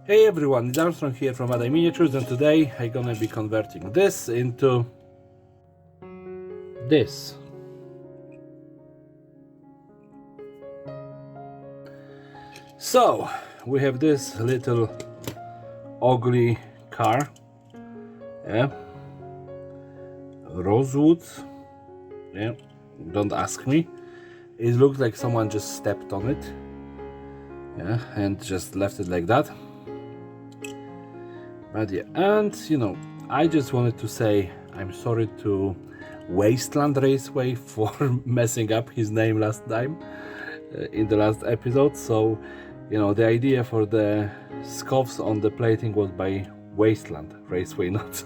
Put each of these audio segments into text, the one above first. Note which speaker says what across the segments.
Speaker 1: Hey everyone, it's Armstrong here from Adai Miniatures, and today I'm gonna be converting this into this. So we have this little ugly car, yeah, rosewood, yeah, don't ask me. It looks like someone just stepped on it, yeah, and just left it like that. But yeah, and I just wanted to say I'm sorry to Wasteland Raceway for messing up his name last time in the last episode. So the idea for the scuffs on the plating was by Wasteland Raceway, not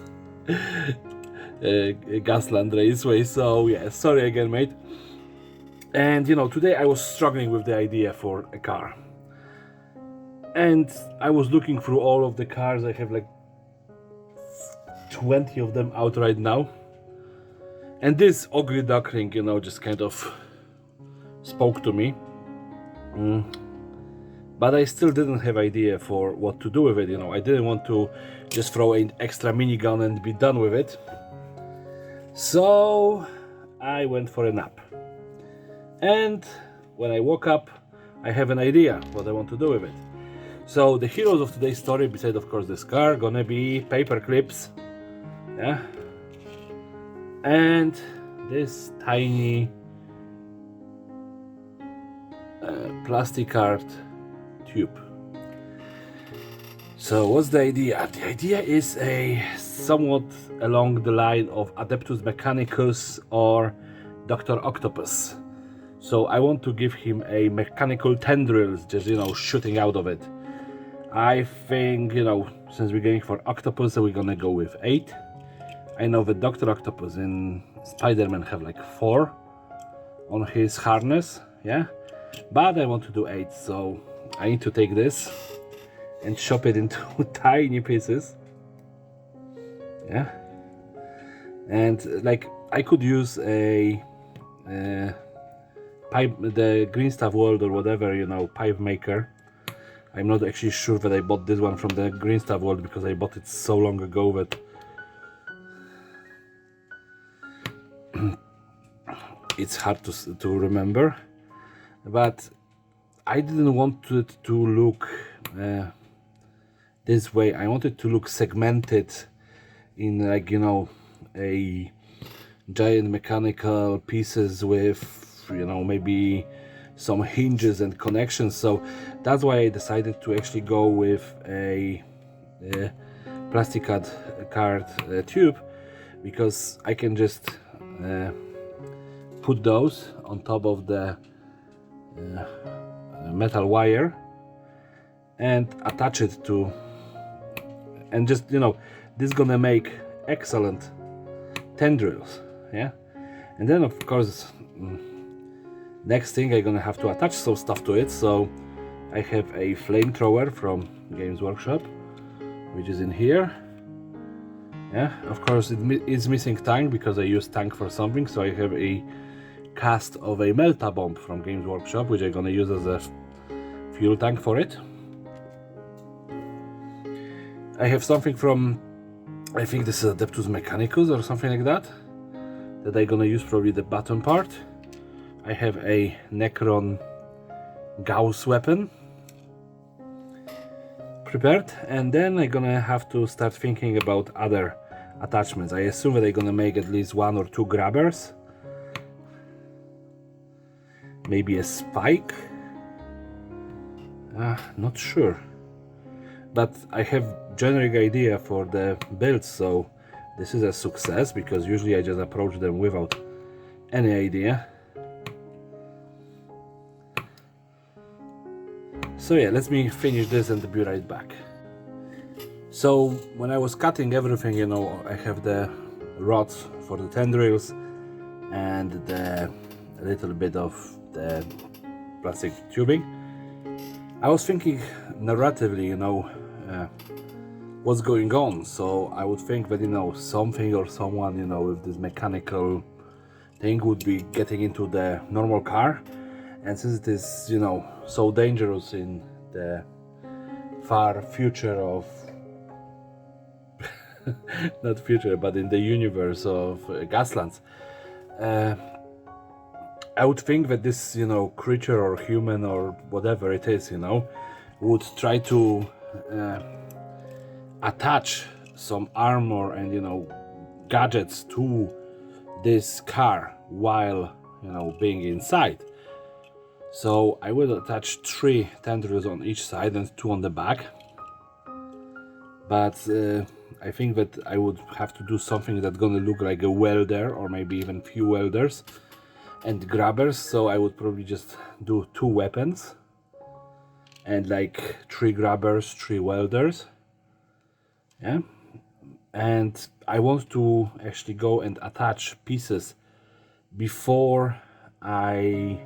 Speaker 1: Gasland Raceway. So yeah, sorry again, mate. And today I was struggling with the idea for a car, and I was looking through all of the cars. I have like 20 of them out right now, and this ugly duckling just kind of spoke to me. But I still didn't have idea for what to do with it. I didn't want to just throw an extra minigun and be done with it, so I went for a nap. And when I woke up, I have an idea what I want to do with it. So the heroes of today's story, besides of course this car, gonna be paper clips, yeah, and this tiny plastic card tube. So what's the idea? The idea is a somewhat along the line of Adeptus Mechanicus or Doctor Octopus. So I want to give him a mechanical tendrils just shooting out of it. I think since we're going for octopus, so we're gonna go with 8. I know that Doctor Octopus in Spider-Man have like 4 on his harness, yeah, but I want to do 8, so I need to take this and chop it into tiny pieces, yeah. And like I could use a pipe, the Green Stuff World or whatever, pipe maker. I'm not actually sure that I bought this one from the Green Stuff World because I bought it so long ago that it's hard to remember. But I didn't want it to look this way. I wanted to look segmented in like a giant mechanical pieces with maybe some hinges and connections. So that's why I decided to actually go with a plastic card tube, because I can just put those on top of the metal wire and attach it to, and just this is gonna make excellent tendrils, yeah. And then of course next thing I'm gonna have to attach some stuff to it. So I have a flamethrower from Games Workshop, which is in here, yeah. Of course it's missing tank because I use tank for something, so I have a cast of a melta bomb from Games Workshop, which I'm gonna use as a fuel tank for it. I have something from, I think this is Adeptus Mechanicus or something like that I'm gonna use, probably the bottom part. I have a Necron Gauss weapon prepared, and then I'm gonna have to start thinking about other attachments. I assume that I'm gonna make at least 1 or 2 grabbers, maybe a spike, not sure, but I have generic idea for the build, so this is a success because usually I just approach them without any idea. So yeah, let me finish this and be right back. So when I was cutting everything, I have the rods for the tendrils and a little bit of the plastic tubing. I was thinking narratively, what's going on. So I would think that something or someone with this mechanical thing would be getting into the normal car, and since it is so dangerous in the far future of not future, but in the universe of Gaslands, I would think that this, creature or human or whatever it is, would try to attach some armor and, gadgets to this car while, being inside. So I will attach 3 tendrils on each side and 2 on the back. But I think that I would have to do something that's gonna look like a welder, or maybe even few welders and grabbers. So I would probably just do 2 weapons and like 3 grabbers, 3 welders. Yeah. And I want to actually go and attach pieces before I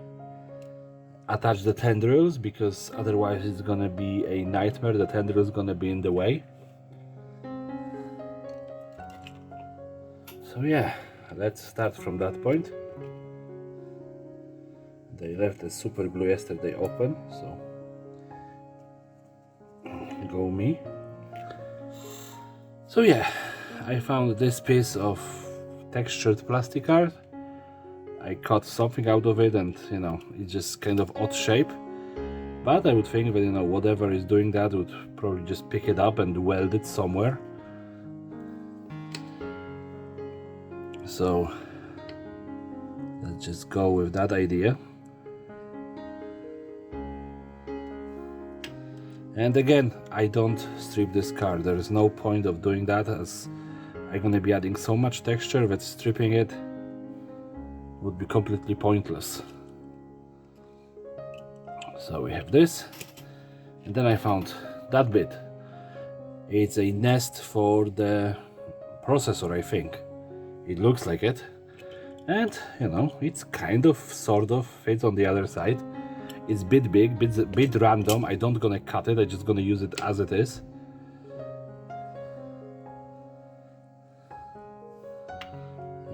Speaker 1: attach the tendrils, because otherwise it's gonna be a nightmare. The tendril is gonna be in the way. So yeah, let's start from that point. They left the super glue yesterday open, so go me. So yeah, I found this piece of textured plastic art. I cut something out of it, and it's just kind of odd shape. But I would think that whatever is doing that would probably just pick it up and weld it somewhere. So let's just go with that idea. And again, I don't strip this car. There is no point of doing that, as I'm gonna be adding so much texture that stripping it would be completely pointless. So we have this, and then I found that bit. It's a nest for the processor, I think. It looks like it, and it's kind of sort of fits on the other side. It's a bit big, bit random. I don't gonna cut it, I'm just gonna use it as it is.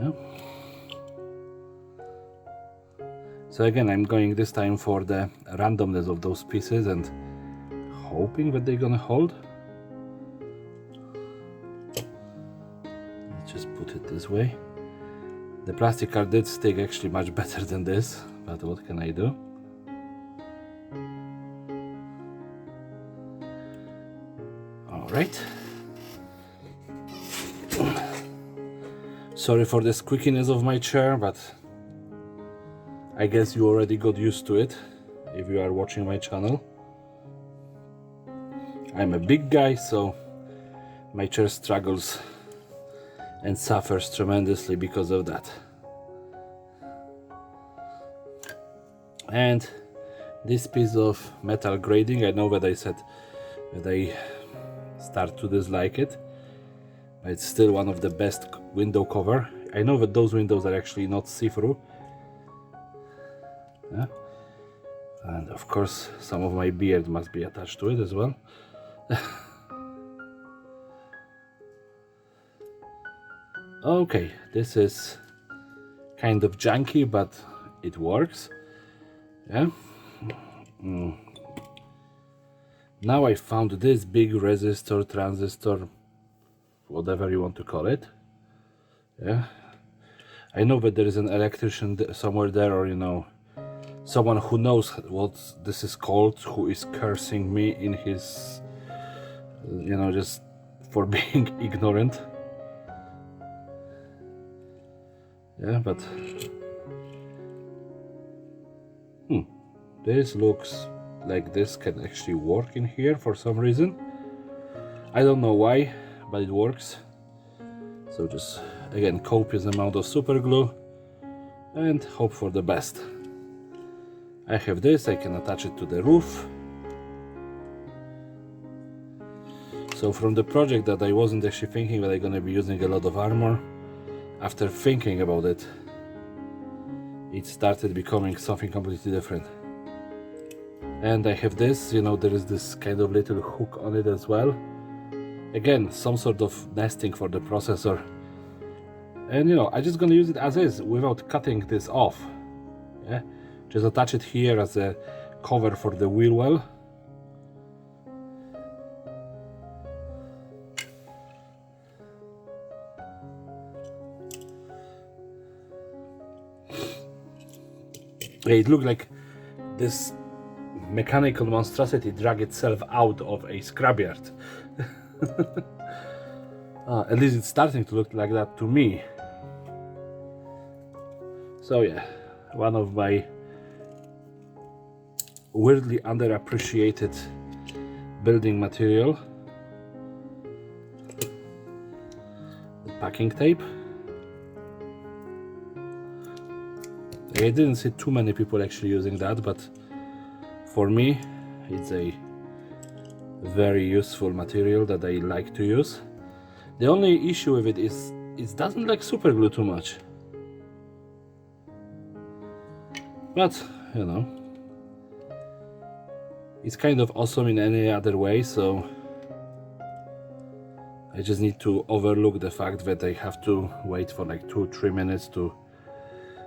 Speaker 1: Yeah. So again, I'm going this time for the randomness of those pieces and hoping that they're gonna hold. Let's just put it this way. The plastic card did stick actually much better than this, but what can I do? Alright. Sorry for the squeakiness of my chair, but I guess you already got used to it if you are watching my channel. I'm a big guy, so my chair struggles and suffers tremendously because of that. And this piece of metal grating, I know that I said that I start to dislike it, but it's still one of the best window cover. I know that those windows are actually not see-through. Yeah. And of course some of my beard must be attached to it as well. Okay, this is kind of janky, but it works. Yeah. Now I found this big resistor, transistor, whatever you want to call it. Yeah. I know that there is an electrician somewhere there, or someone who knows what this is called, who is cursing me in his, just for being ignorant. Yeah, but this looks like this can actually work in here for some reason. I don't know why, but it works. So just again, copious amount of super glue and hope for the best. I have this, I can attach it to the roof. So from the project that I wasn't actually thinking that I'm gonna be using a lot of armor, after thinking about it, it started becoming something completely different. And I have this, there is this kind of little hook on it as well. Again, some sort of nesting for the processor. And I'm just gonna use it as is without cutting this off. Yeah, just attach it here as a cover for the wheel well. It looked like this mechanical monstrosity drag itself out of a scrapyard. At least it's starting to look like that to me. So yeah, one of my weirdly underappreciated building material. The packing tape. I didn't see too many people actually using that, but for me it's a very useful material that I like to use. The only issue with it is it doesn't like super glue too much. But, you know, it's kind of awesome in any other way, so I just need to overlook the fact that I have to wait for like 2-3 minutes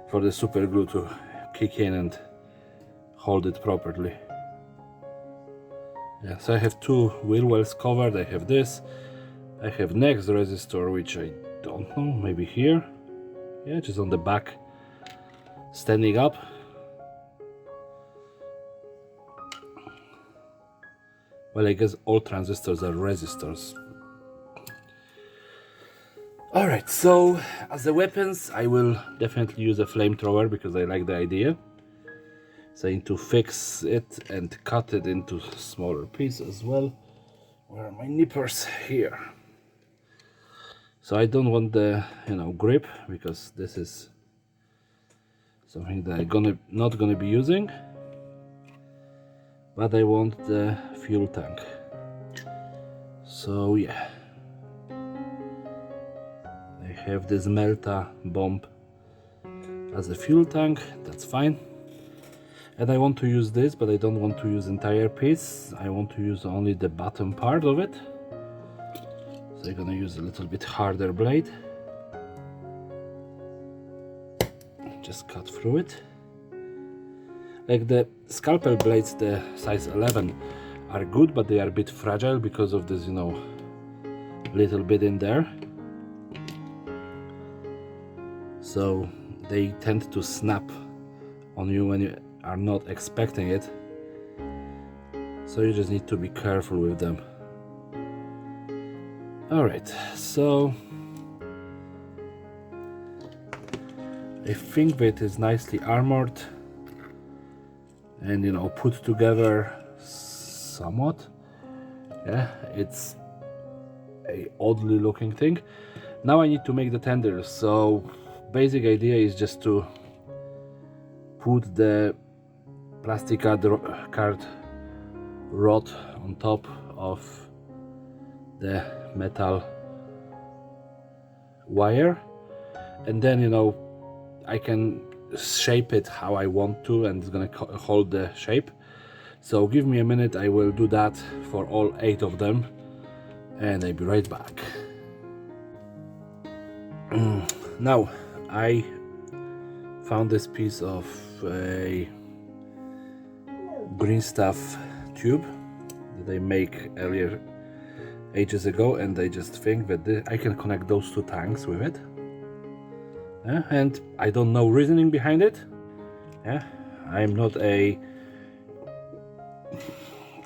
Speaker 1: for the super glue to kick in and hold it properly. Yeah, so I have 2 wheel wells covered. I have this. I have next resistor, which I don't know, maybe here. Yeah, just on the back, standing up. Well, I guess all transistors are resistors. Alright, so as the weapons, I will definitely use a flamethrower because I like the idea. So I need to fix it and cut it into smaller pieces as well. Where are my nippers? Here. So I don't want the, you know, grip, because this is something that I'm not gonna be using. But I want the fuel tank. So yeah. I have this Melta bomb as a fuel tank, that's fine. And I want to use this, but I don't want to use entire piece. I want to use only the bottom part of it. So I'm gonna use a little bit harder blade. Just cut through it. Like the scalpel blades, the size 11, are good, but they are a bit fragile because of this, you know, little bit in there. So they tend to snap on you when you are not expecting it. So you just need to be careful with them. Alright, so I think that is nicely armored and, you know, put together somewhat. Yeah, it's a oddly looking thing. Now I need to make the tenders. So basic idea is just to put the plastic card rod on top of the metal wire, and then, you know, I can shape it how I want to, and it's gonna hold the shape. So give me a minute, I will do that for all 8 of them, and I'll be right back. Now I found this piece of a green stuff tube that I make earlier ages ago, and I just think that I can connect those 2 tanks with it. And I don't know reasoning behind it. Yeah, I'm not a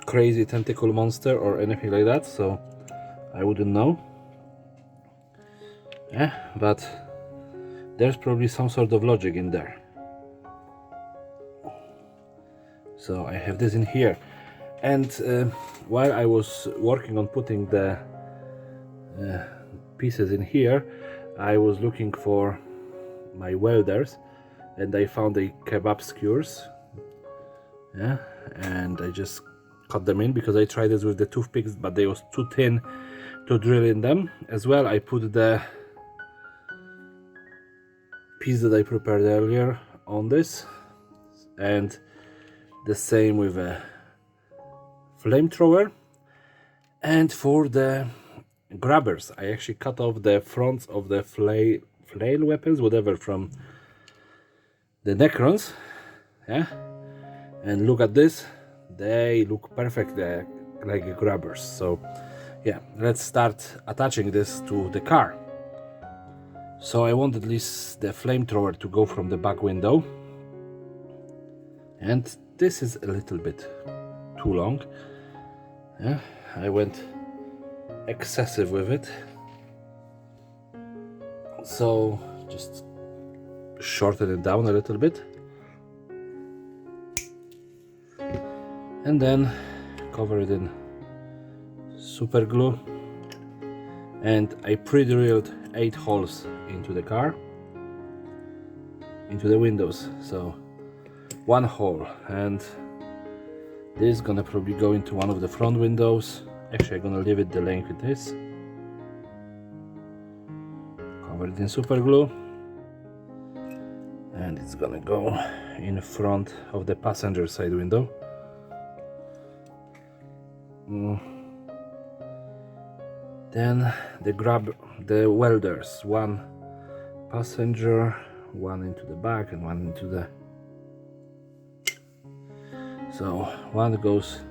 Speaker 1: crazy tentacle monster or anything like that, so I wouldn't know. Yeah, but there's probably some sort of logic in there. So I have this in here, and while I was working on putting the pieces in here, I was looking for my welders, and I found a kebab skewers. Yeah, and I just cut them in because I tried this with the toothpicks, but they was too thin to drill in them. As well, I put the piece that I prepared earlier on this, and the same with a flamethrower. And for the grabbers, I actually cut off the fronts of the flail weapons, whatever, from the Necrons. Yeah, and look at this, they look perfect like grabbers. So yeah, let's start attaching this to the car. So I want at least the flamethrower to go from the back window. And this is a little bit too long. Yeah, I went excessive with it. So just shorten it down a little bit. And then cover it in super glue. And I pre-drilled 8 holes into the car, into the windows. So 1 hole, and this is gonna probably go into one of the front windows. Actually, I'm gonna leave it the length it is. Cover it in super glue, and it's gonna go in front of the passenger side window. Then the welders, 1 passenger, 1 into the back and 1 into the... So 1 goes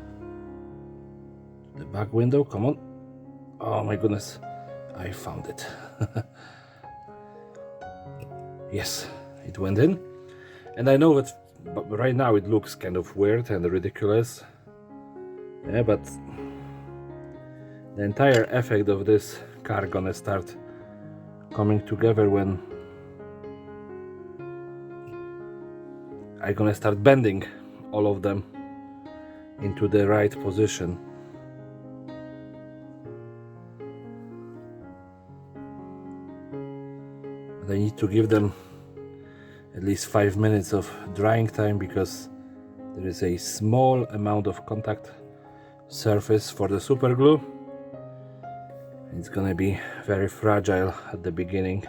Speaker 1: to the back window. Come on. Oh my goodness, I found it. Yes, it went in. And I know that right now it looks kind of weird and ridiculous. Yeah, but the entire effect of this car gonna start coming together when I'm gonna start bending all of them into the right position. But I need to give them at least 5 minutes of drying time, because there is a small amount of contact surface for the super glue. It's gonna be very fragile at the beginning,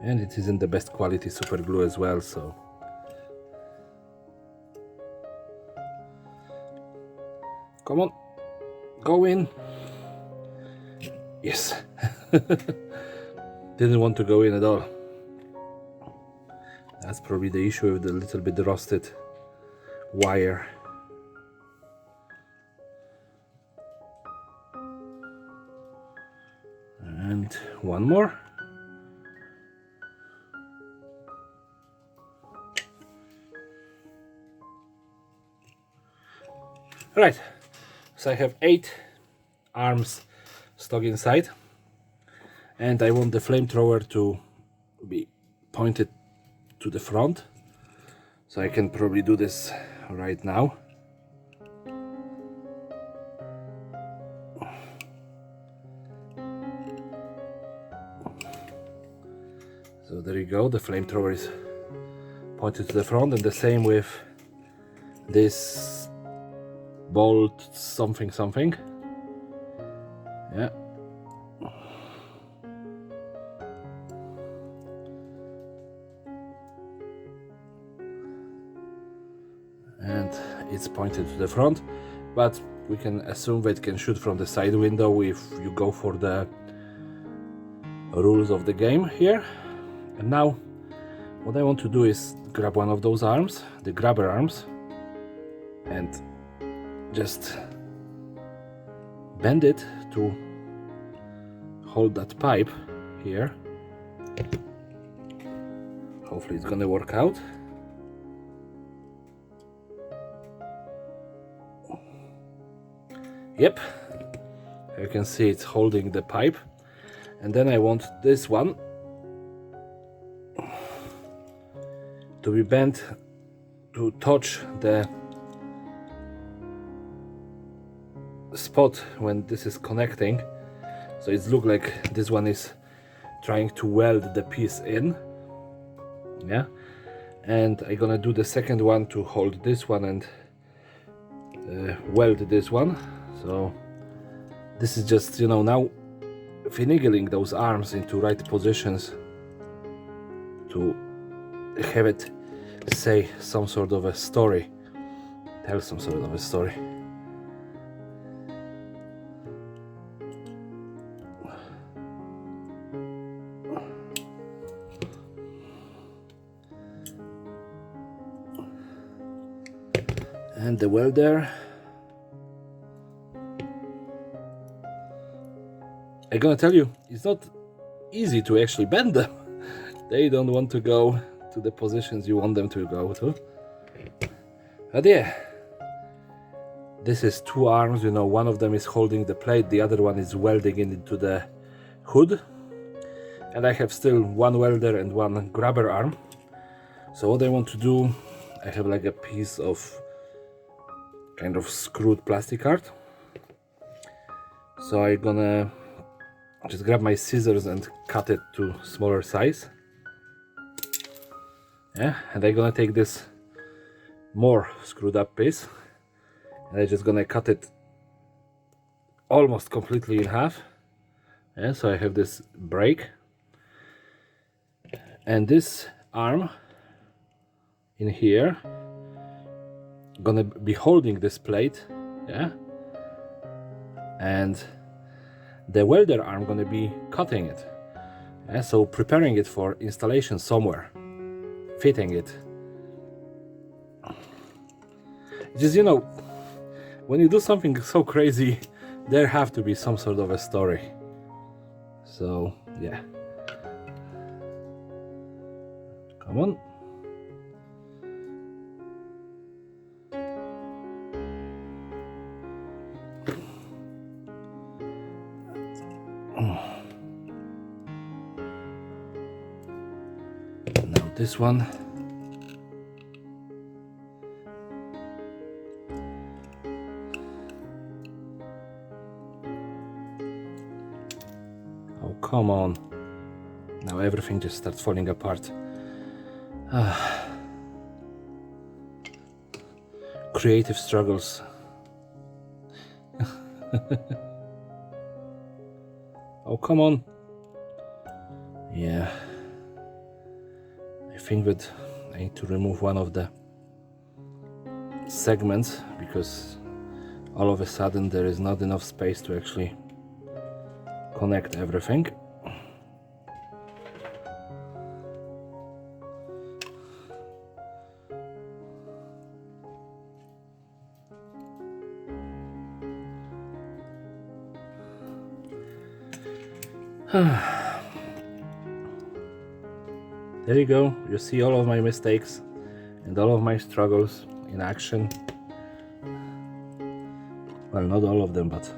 Speaker 1: and it isn't the best quality super glue as well, so come on, go in. Yes. Didn't want to go in at all. That's probably the issue with the little bit rusted wire. And 1 more. Right, so I have 8 arms stuck inside, and I want the flamethrower to be pointed to the front, so I can probably do this right now. So there you go, the flamethrower is pointed to the front, and the same with this bolt something. Yeah. And it's pointed to the front, but we can assume that it can shoot from the side window if you go for the rules of the game here. And now what I want to do is grab one of those arms, the grabber arms, and just bend it to hold that pipe here. Hopefully it's gonna work out. Yep, you can see it's holding the pipe. And then I want this one to be bent to touch the spot when this is connecting. So it looks like this one is trying to weld the piece in. Yeah, and I'm gonna do the second one to hold this one and weld this one. So this is just, you know, now finagling those arms into right positions to have it say some sort of a story, tell some sort of a story. And the welder, I'm gonna tell you, it's not easy to actually bend them. They don't want to go to the positions you want them to go to. But yeah, this is two arms, you know, one of them is holding the plate, the other one is welding it into the hood. And I have still one welder and one grabber arm. So what I want to do, I have like a piece of kind of screwed plastic card. So I'm gonna just grab my scissors and cut it to smaller size. Yeah, and I'm gonna take this more screwed up piece and I'm just gonna cut it almost completely in half. Yeah, so I have this break. And this arm in here gonna be holding this plate, yeah, and the welder arm gonna be cutting it, yeah, so preparing it for installation somewhere, fitting it. Just, you know, when you do something so crazy, there have to be some sort of a story. So yeah, come on. Now this one. Oh, come on. Now everything just starts falling apart. Creative struggles. Oh, come on. Yeah. I think that I need to remove one of the segments because all of a sudden there is not enough space to actually connect everything. There you go, you see all of my mistakes and all of my struggles in action. Well, not all of them, but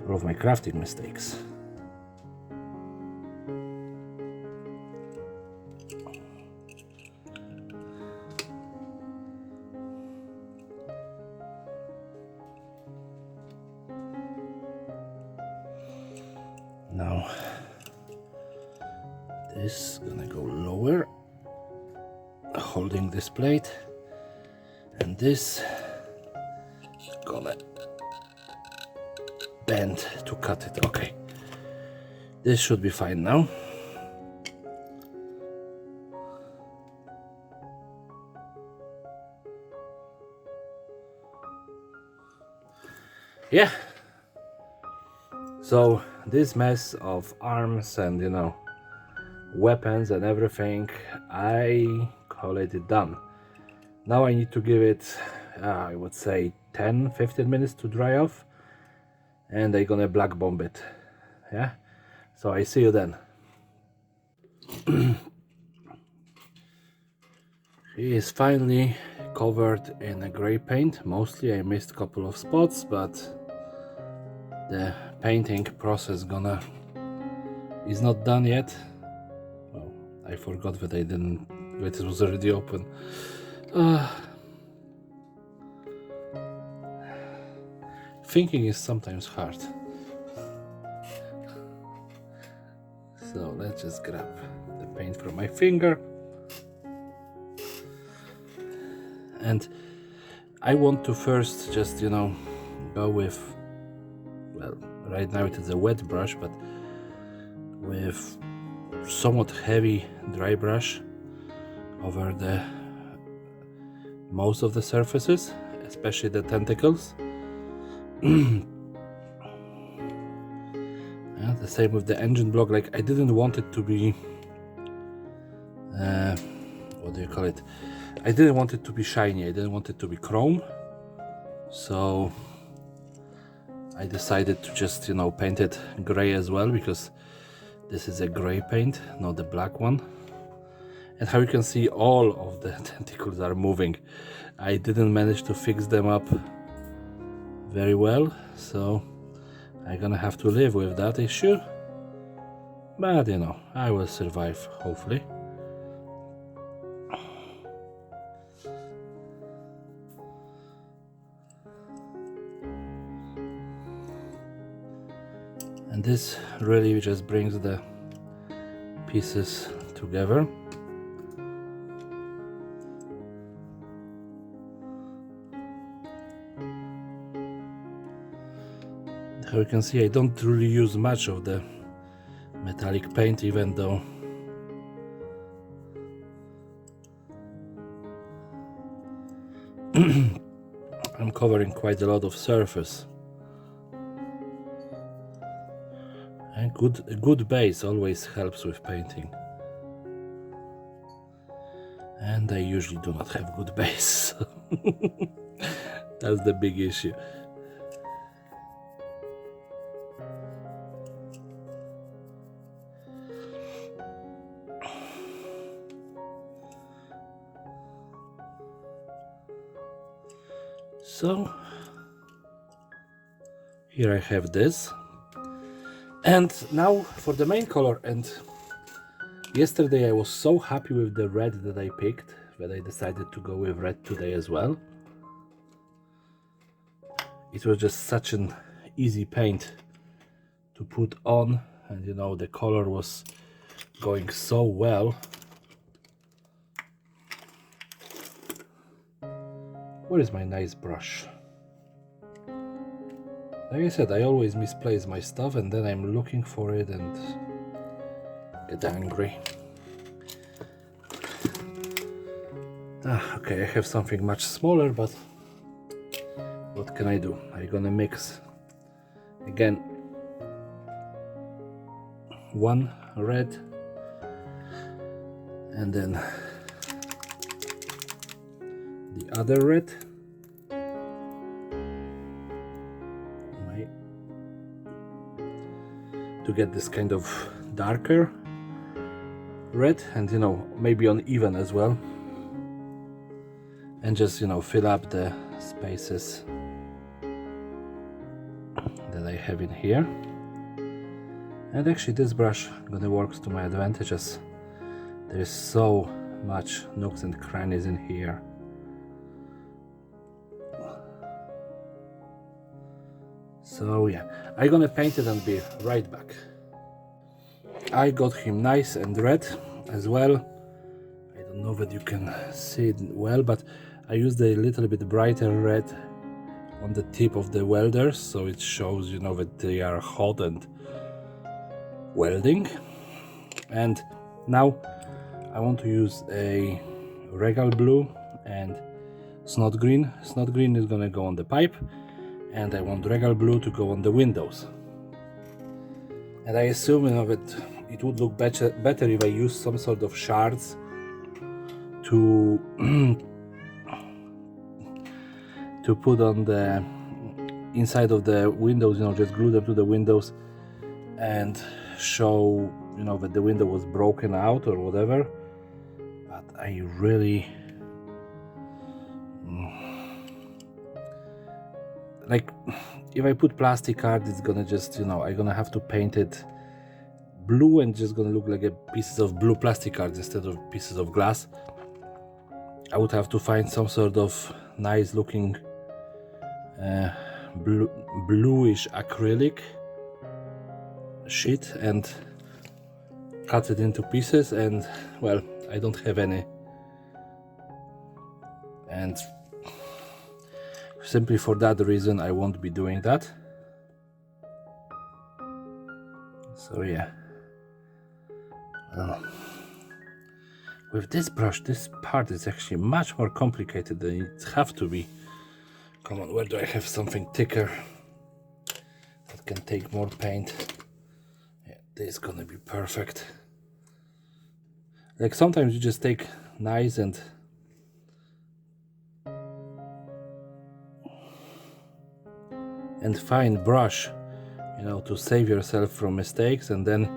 Speaker 1: all of my crafting mistakes. Now this is gonna go lower, holding this plate, and this is gonna bend to cut it. Okay, this should be fine now. Yeah, so this mess of arms and, you know, weapons and everything, I call it done. Now I need to give it, I would say 10-15 minutes to dry off, and I'm gonna black bomb it. Yeah, so I see you then. He is finally covered in a gray paint. Mostly I missed a couple of spots, but the painting process is not done yet. Well, I forgot that that it was already open. Thinking is sometimes hard. So let's just grab the paint from my finger. And I want to first just, you know, go with, well, right now it is a wet brush, but with somewhat heavy dry brush over the most of the surfaces, especially the tentacles. Yeah, the same with the engine block. Like, I didn't want it to be what do you call it? I didn't want it to be shiny. I didn't want it to be chrome. So I decided to just, you know, paint it gray as well, because this is a gray paint, not the black one. And how you can see, all of the tentacles are moving. I didn't manage to fix them up very well, so I'm gonna have to live with that issue. But you know, I will survive, hopefully. And this really just brings the pieces together. How you can see, I don't really use much of the metallic paint, even though I'm covering quite a lot of surface. And a good base always helps with painting. And I usually do not have good base. That's the big issue. So here I have this, and now for the main color. And yesterday I was so happy with the red that I picked that I decided to go with red today as well. It was just such an easy paint to put on, and you know, the color was going so well. Where is my nice brush? Like I said, I always misplace my stuff and then I'm looking for it and get angry. Okay, I have something much smaller, but what can I do? I'm gonna mix again one red and then the other red. To get this kind of darker red, and you know, maybe uneven as well, and just, you know, fill up the spaces that I have in here. And actually this brush gonna work to my advantage, as there is so much nooks and crannies in here. So yeah, I'm gonna paint it and be right back. I got him nice and red as well. I don't know that you can see it well, but I used a little bit brighter red on the tip of the welders, so it shows, you know, that they are hot and welding. And now I want to use a regal blue and snot green. Snot green is gonna go on the pipe, and I want regal blue to go on the windows. And I assume, you know, that it would look better if I use some sort of shards to to put on the inside of the windows, you know, just glue them to the windows and show, you know, that the window was broken out or whatever. But I really like, if I put plastic art, it's gonna just, you know, I'm gonna have to paint it blue and just gonna look like a pieces of blue plastic art instead of pieces of glass. I would have to find some sort of nice looking bluish acrylic sheet and cut it into pieces, and well, I don't have any, and simply for that reason I won't be doing that. So yeah, with this brush, this part is actually much more complicated than it have to be. Come on, where do I have something thicker that can take more paint? Yeah, this is gonna be perfect. Like, sometimes you just take nice and fine brush, you know, to save yourself from mistakes, and then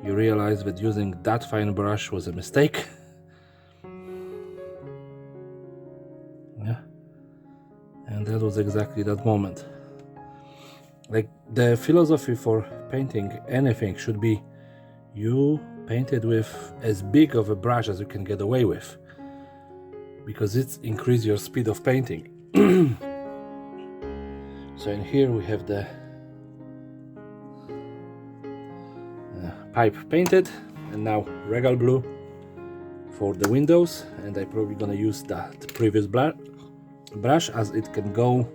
Speaker 1: you realize that using that fine brush was a mistake, Yeah, and that was exactly that moment. Like, the philosophy for painting anything should be you paint it with as big of a brush as you can get away with, because it increases your speed of painting. So in here we have the pipe painted, and now regal blue for the windows, and I'm probably gonna use that previous brush, as it can go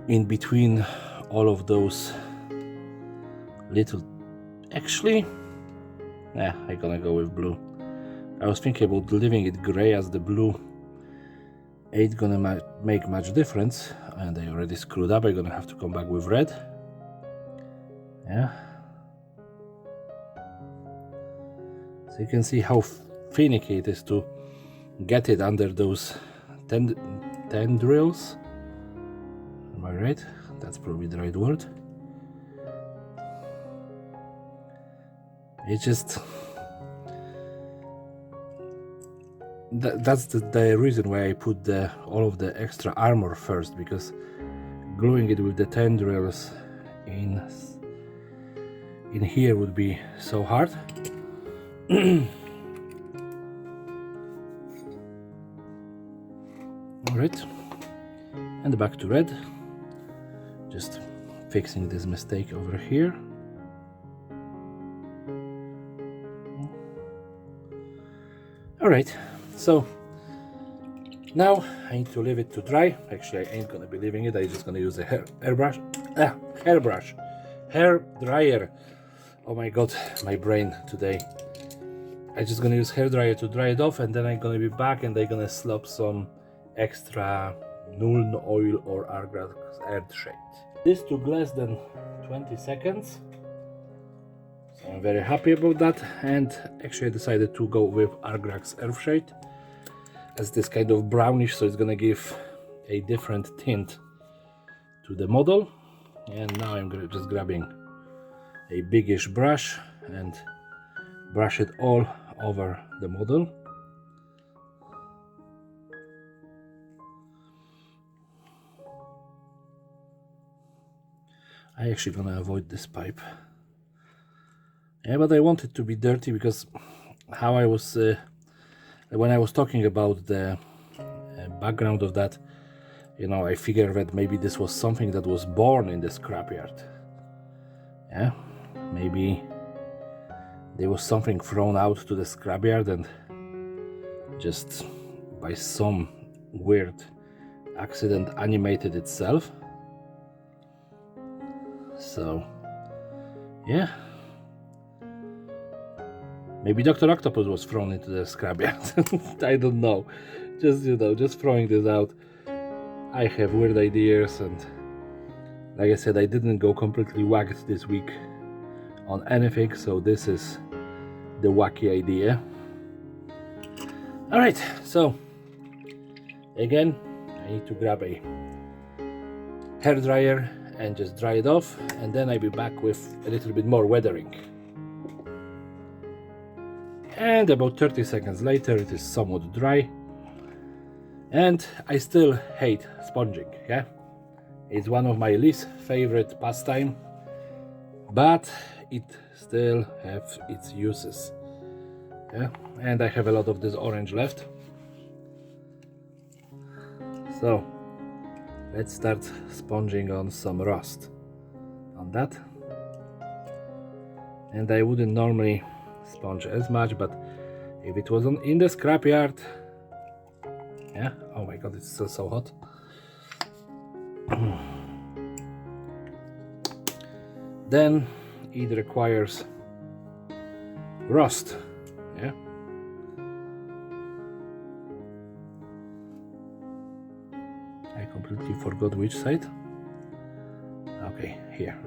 Speaker 1: in between all of those little. Actually, yeah, I'm gonna go with blue. I was thinking about leaving it gray, as the blue ain't gonna make much difference, and I already screwed up. I'm gonna have to come back with red. Yeah, so you can see how finicky it is to get it under those tendrils. Am I right? That's probably the right word. It's just that's the reason why I put all of the extra armor first, because gluing it with the tendrils in here would be so hard. Alright, and back to red. Just fixing this mistake over here. Alright, so now I need to leave it to dry. Actually, I ain't gonna be leaving it. I'm just gonna use a hair dryer. Oh my god, my brain today. I'm just gonna use hair dryer to dry it off, and then I'm gonna be back and I'm gonna slop some extra Nuln oil or Argrax earth shade. This took less than 20 seconds. So I'm very happy about that, and actually I decided to go with Argrax Earthshade as this kind of brownish, so it's gonna give a different tint to the model. And now I'm just grabbing a biggish brush and brush it all over the model. I actually gonna avoid this pipe. Yeah, but I want it to be dirty, because how I was when I was talking about the background of that, you know, I figured that maybe this was something that was born in the scrapyard. Yeah, maybe there was something thrown out to the scrapyard and just by some weird accident animated itself. So yeah, maybe Doctor Octopus was thrown into the scrapyard. I don't know. Just, you know, just throwing this out. I have weird ideas, and like I said, I didn't go completely whacked this week on anything, so this is the wacky idea. Alright, so again, I need to grab a hair dryer and just dry it off, and then I'll be back with a little bit more weathering. And about 30 seconds later, it is somewhat dry, and I still hate sponging. Yeah, it's one of my least favorite pastime, but it still has its uses. Yeah, and I have a lot of this orange left, so let's start sponging on some rust on that. And I wouldn't normally sponge as much, but if it was in the scrapyard, yeah, oh my god, it's still so hot. Then it requires rust. Yeah, I completely forgot which side. Okay, here.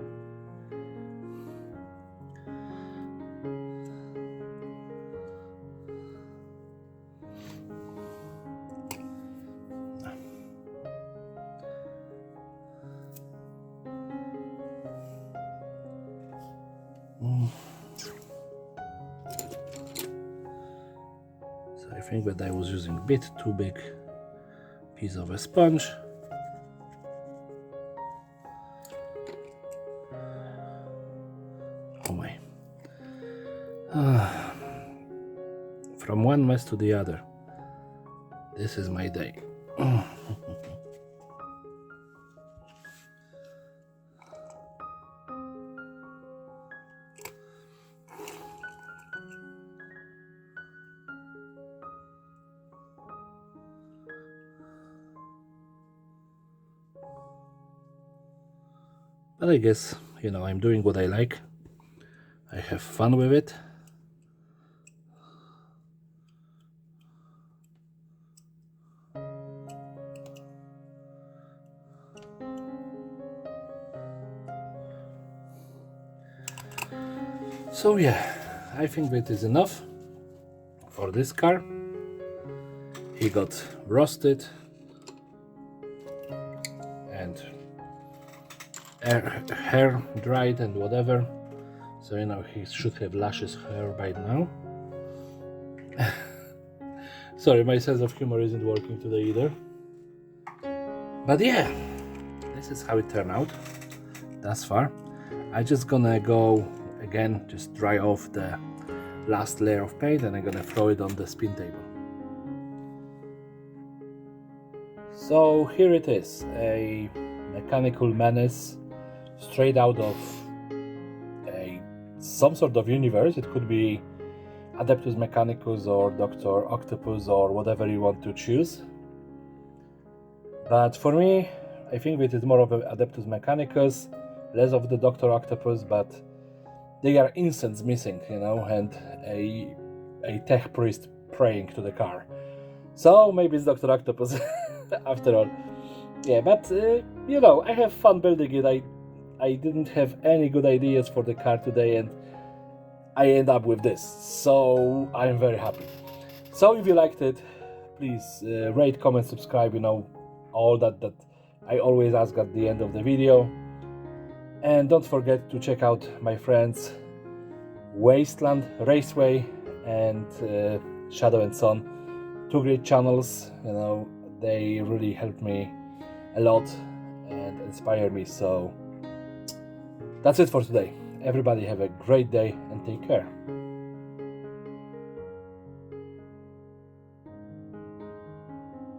Speaker 1: So I think that I was using a bit too big piece of a sponge. Oh my. From one mess to the other. This is my day. But I guess, you know, I'm doing what I like. I have fun with it. So yeah, I think that is enough for this car. He got roasted and hair dried and whatever, so you know he should have luscious hair by now. Sorry, my sense of humor isn't working today either. But yeah, this is how it turned out thus far. I'm just gonna go again, just dry off the last layer of paint, and I'm gonna throw it on the spin table. So here it is, a mechanical menace straight out of some sort of universe. It could be Adeptus Mechanicus or Doctor Octopus or whatever you want to choose. But for me, I think it is more of an Adeptus Mechanicus, less of the Doctor Octopus, but they are incense missing, you know, and a tech priest praying to the car. So maybe it's Doctor Octopus after all. Yeah, but you know, I have fun building it. I didn't have any good ideas for the car today, and I end up with this, so I'm very happy. So if you liked it, please rate, comment, subscribe, you know, all that I always ask at the end of the video. And don't forget to check out my friends Wasteland Raceway and Shadow and Sun, two great channels. You know, they really help me a lot and inspire me. So that's it for today. Everybody have a great day and take care.